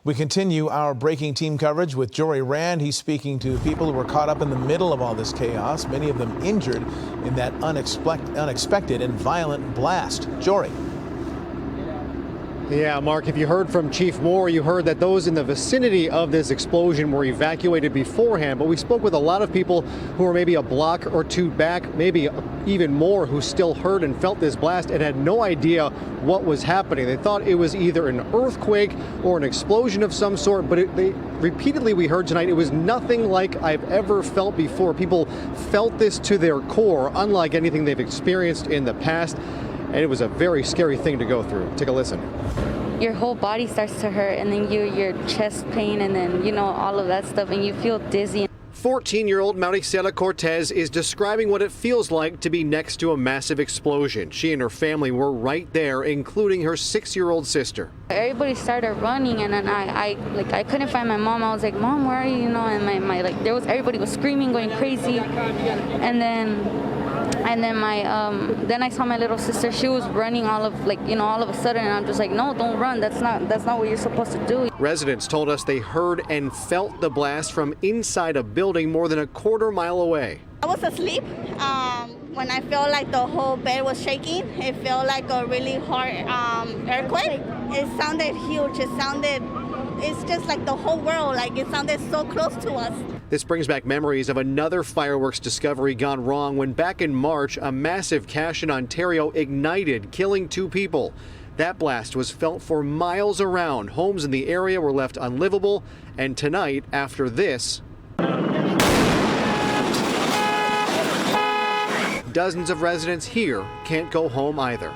We continue our breaking team coverage with Jory Rand. He's speaking to people who were caught up in the middle of all this chaos, many of them injured in that unexpected and violent blast. Jory. Yeah, Mark, if you heard from Chief Moore, you heard that those in the vicinity of this explosion were evacuated beforehand. But we spoke with a lot of people who were maybe a block or two back, maybe even more, who still heard and felt this blast and had no idea what was happening. They thought it was either an earthquake or an explosion of some sort, but repeatedly we heard tonight it was nothing like I've ever felt before. People felt this to their core, unlike anything they've experienced in the past. And it was a very scary thing to go through. Take a listen. Your whole body starts to hurt, and then your chest pain, and then, all of that stuff, and you feel dizzy. 14-year-old Marisela Cortez is describing what it feels like to be next to a massive explosion. She and her family were right there, including her 6-year-old sister. Everybody started running, and then I couldn't find my mom. I was like, "Mom, where are you?" And everybody was screaming, going crazy, and then I saw my little sister. She was running all of a sudden, and I'm just like, "No, don't run. That's not what you're supposed to do." Residents told us they heard and felt the blast from inside a building more than a quarter mile away. I was asleep when I felt like the whole bed was shaking. It felt like a really hard earthquake. It sounded huge. It's just like the whole world, it sounded so close to us. This brings back memories of another fireworks discovery gone wrong when back in March, a massive cache in Ontario ignited, killing 2 people. That blast was felt for miles around. Homes in the area were left unlivable. And tonight, after this, dozens of residents here can't go home either.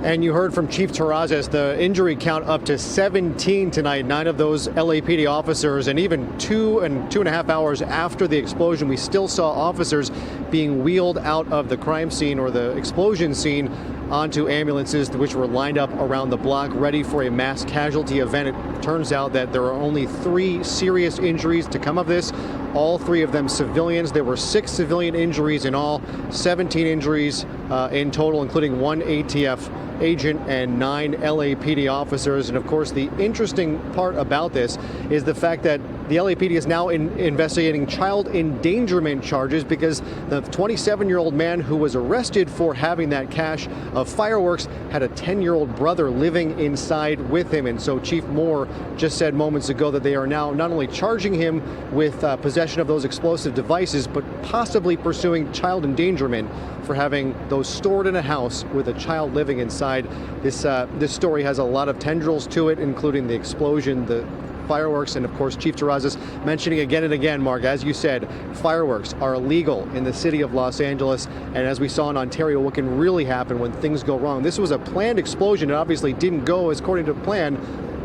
And you heard from Chief Terrazas, the injury count up to 17 tonight, 9 of those LAPD officers, and even 2.5 hours after the explosion, we still saw officers being wheeled out of the crime scene or the explosion scene onto ambulances which were lined up around the block ready for a mass casualty event. It turns out that there are only 3 serious injuries to come of this, all 3 of them civilians. There were 6 civilian injuries in all, 17 injuries in total, including 1 ATF agent and 9 LAPD officers. And of course, the interesting part about this is the fact that the LAPD is now investigating child endangerment charges because the 27-year-old man who was arrested for having that cache of fireworks had a 10-year-old brother living inside with him. And so Chief Moore just said moments ago that they are now not only charging him with possession of those explosive devices, but possibly pursuing child endangerment for having those stored in a house with a child living inside. This story has a lot of tendrils to it, including the explosion, the fireworks, and of course Chief Terrazas mentioning again and again, Mark, as you said, fireworks are illegal in the city of Los Angeles, and as we saw in Ontario, what can really happen when things go wrong. This was a planned explosion. It obviously didn't go as according to plan,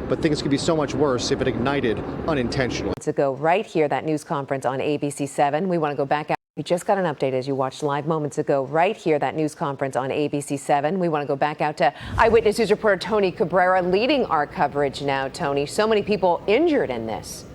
but things could be so much worse if it ignited unintentionally. To go right here, that news conference on ABC 7. We want to go back out. We just got an update as you watched live moments ago right here, that news conference on ABC 7. We want to go back out to Eyewitness News reporter Tony Cabrera leading our coverage now. Tony, so many people injured in this.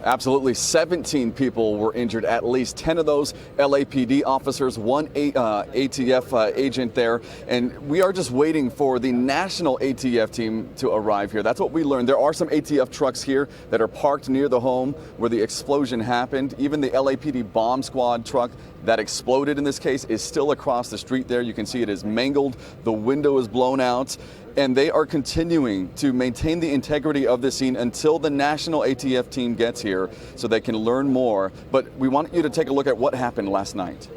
Absolutely. 17 people were injured, at least 10 of those LAPD officers, 1 ATF agent there. And we are just waiting for the national ATF team to arrive here. That's what we learned. There are some ATF trucks here that are parked near the home where the explosion happened. Even the LAPD bomb squad truck that exploded in this case is still across the street there. You can see it is mangled. The window is blown out. And they are continuing to maintain the integrity of the scene until the national ATF team gets here so they can learn more. But we want you to take a look at what happened last night.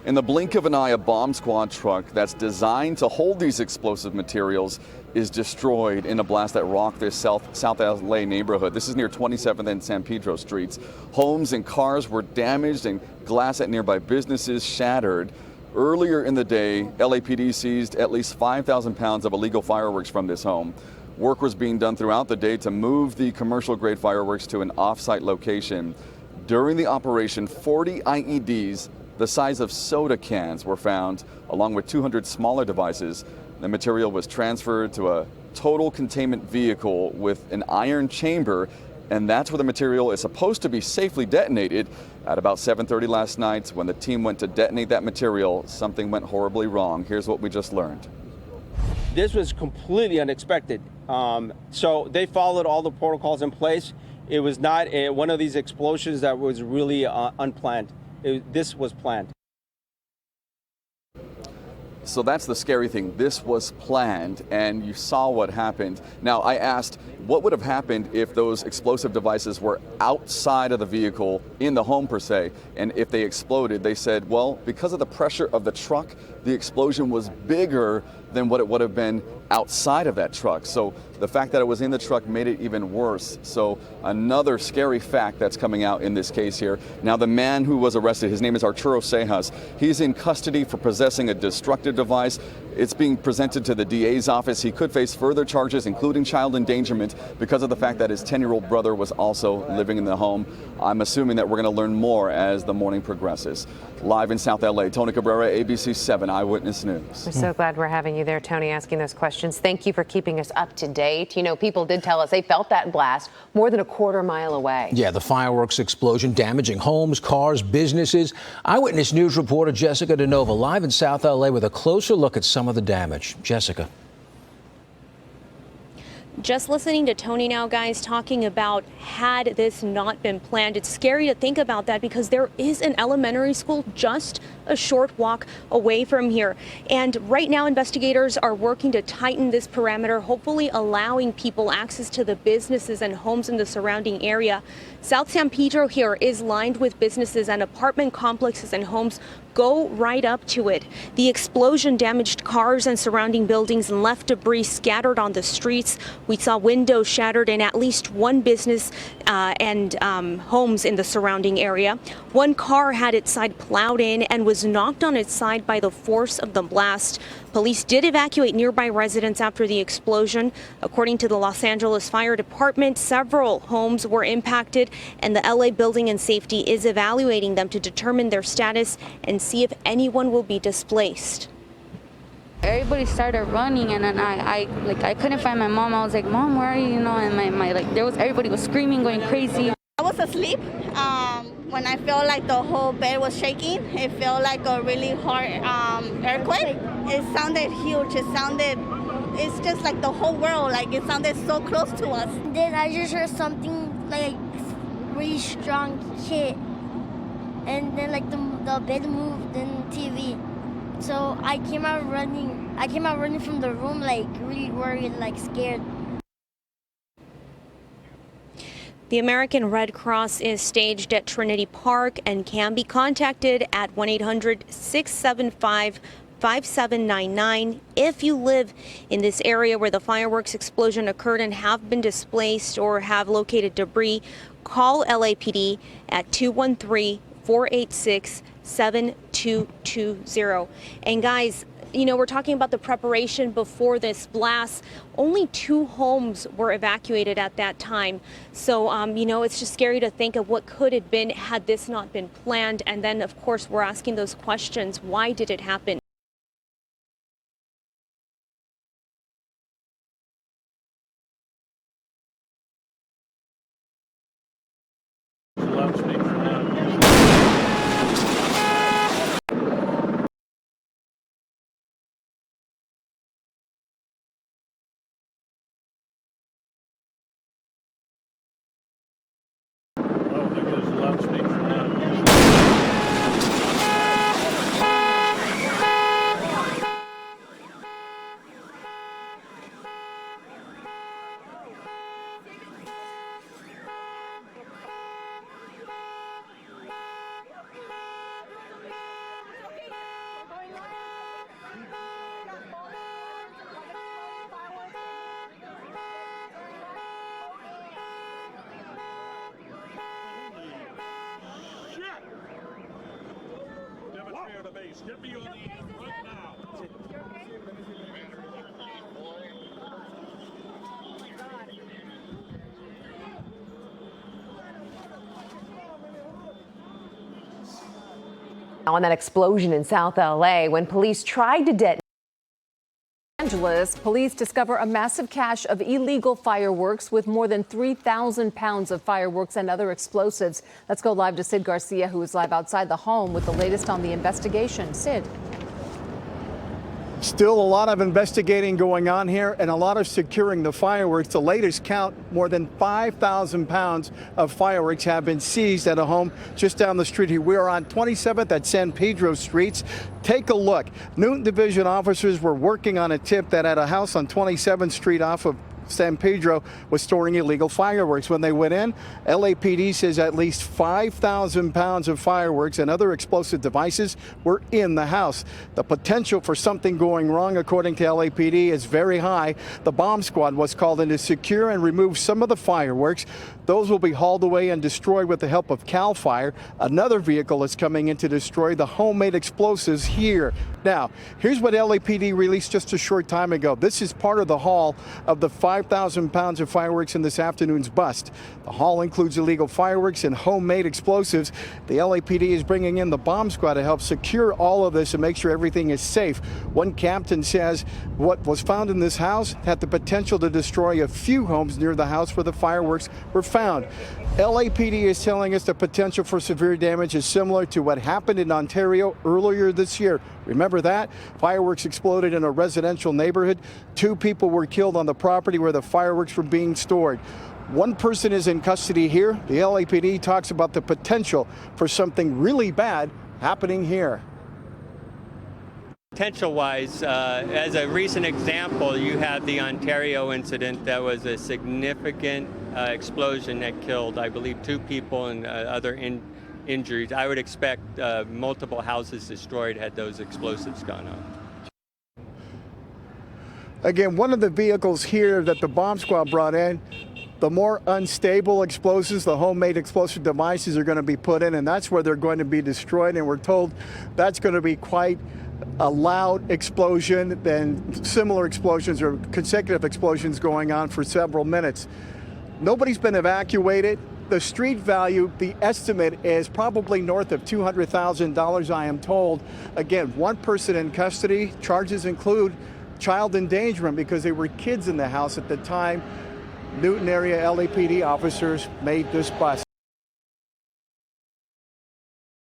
In the blink of an eye, a bomb squad truck that's designed to hold these explosive materials is destroyed in a blast that rocked this South LA neighborhood. This is near 27th and San Pedro streets. Homes and cars were damaged and glass at nearby businesses shattered. Earlier in the day, LAPD seized at least 5,000 pounds of illegal fireworks from this home. Work was being done throughout the day to move the commercial-grade fireworks to an off-site location. During the operation, 40 IEDs the size of soda cans were found, along with 200 smaller devices. The material was transferred to a total containment vehicle with an iron chamber and that's where the material is supposed to be safely detonated. At about 7:30 last night, when the team went to detonate that material, something went horribly wrong. Here's what we just learned. This was completely unexpected. So they followed all the protocols in place. It was not one of these explosions that was really unplanned. This was planned. So that's the scary thing. This was planned, and you saw what happened. Now, I asked, what would have happened if those explosive devices were outside of the vehicle, in the home per se, and if they exploded? They said, well, because of the pressure of the truck, the explosion was bigger than what it would have been outside of that truck. So the fact that it was in the truck made it even worse. So another scary fact that's coming out in this case here. Now, the man who was arrested, his name is Arturo Cejas. He's in custody for possessing a destructive device. It's being presented to the DA's office. He could face further charges, including child endangerment, because of the fact that his 10-year-old brother was also living in the home. I'm assuming that we're going to learn more as the morning progresses. Live in South LA, Tony Cabrera, ABC 7 Eyewitness News. We're so glad we're having you there, Tony, asking those questions. Thank you for keeping us up to date. You know, people did tell us they felt that blast more than a quarter mile away. Yeah, the fireworks explosion damaging homes, cars, businesses. Eyewitness News reporter Jessica DeNova live in South LA with a closer look at some of the damage. Jessica. Just listening to Tony now, guys, talking about had this not been planned. It's scary to think about that because there is an elementary school just a short walk away from here. And right now, investigators are working to tighten this parameter, hopefully allowing people access to the businesses and homes in the surrounding area. South San Pedro here is lined with businesses and apartment complexes and homes go right up to it. The explosion damaged cars and surrounding buildings and left debris scattered on the streets. We saw windows shattered in at least one business and homes in the surrounding area. One car had its side plowed in and was knocked on its side by the force of the blast. Police did evacuate nearby residents after the explosion. According to the Los Angeles Fire Department, several homes were impacted, and the LA Building and Safety is evaluating them to determine their status and see if anyone will be displaced. Everybody started running, and then I couldn't find my mom. I was like, Mom, where are you? You know, and everybody was screaming, going crazy. I was asleep when I felt like the whole bed was shaking. It felt like a really hard earthquake. It sounded huge. It's just like the whole world, like it sounded so close to us. Then I just heard something like really strong hit, and then like the bed moved and TV. So I came out running from the room, like really worried, like scared. The American Red Cross is staged at Trinity Park and can be contacted at 1-800-675-5799. If you live in this area where the fireworks explosion occurred and have been displaced or have located debris, call LAPD at 213-486-7220. And guys, you know, we're talking about the preparation before this blast. Only 2 homes were evacuated at that time. So, you know, it's just scary to think of what could have been had this not been planned. And then, of course, we're asking those questions. Why did it happen? Get me on the air right now. On that explosion in South LA, when police tried to detonate Angeles, police discover a massive cache of illegal fireworks with more than 3,000 pounds of fireworks and other explosives. Let's go live to Sid Garcia, who is live outside the home with the latest on the investigation. Sid. Still a lot of investigating going on here and a lot of securing the fireworks. The latest count, more than 5,000 pounds of fireworks have been seized at a home just down the street here. We are on 27th at San Pedro Streets. Take a look. Newton Division officers were working on a tip that at a house on 27th Street off of San Pedro was storing illegal fireworks. When they went in, LAPD says at least 5,000 pounds of fireworks and other explosive devices were in the house. The potential for something going wrong, according to LAPD, is very high. The bomb squad was called in to secure and remove some of the fireworks. Those will be hauled away and destroyed with the help of CAL FIRE. Another vehicle is coming in to destroy the homemade explosives here. Now, here's what LAPD released just a short time ago. This is part of the haul of the 5,000 pounds of fireworks in this afternoon's bust. The haul includes illegal fireworks and homemade explosives. The LAPD is bringing in the bomb squad to help secure all of this and make sure everything is safe. One captain says what was found in this house had the potential to destroy a few homes near the house where the fireworks were found. LAPD is telling us the potential for severe damage is similar to what happened in Ontario earlier this year. Remember that? Fireworks exploded in a residential neighborhood. 2 people were killed on the property where the fireworks were being stored. 1 person is in custody here. The LAPD talks about the potential for something really bad happening here. Potential-wise, as a recent example, you have the Ontario incident that was a significant explosion that killed, I believe, 2 people and other injuries. I would expect multiple houses destroyed had those explosives gone off. Again, one of the vehicles here that the bomb squad brought in, the more unstable explosives, the homemade explosive devices are going to be put in, and that's where they're going to be destroyed. And we're told that's going to be quite a loud explosion, then similar explosions or consecutive explosions going on for several minutes. Nobody's been evacuated. The street value, the estimate is probably north of $200,000, I am told. Again, 1 person in custody. Charges include child endangerment because there were kids in the house at the time Newton area LAPD officers made this bust.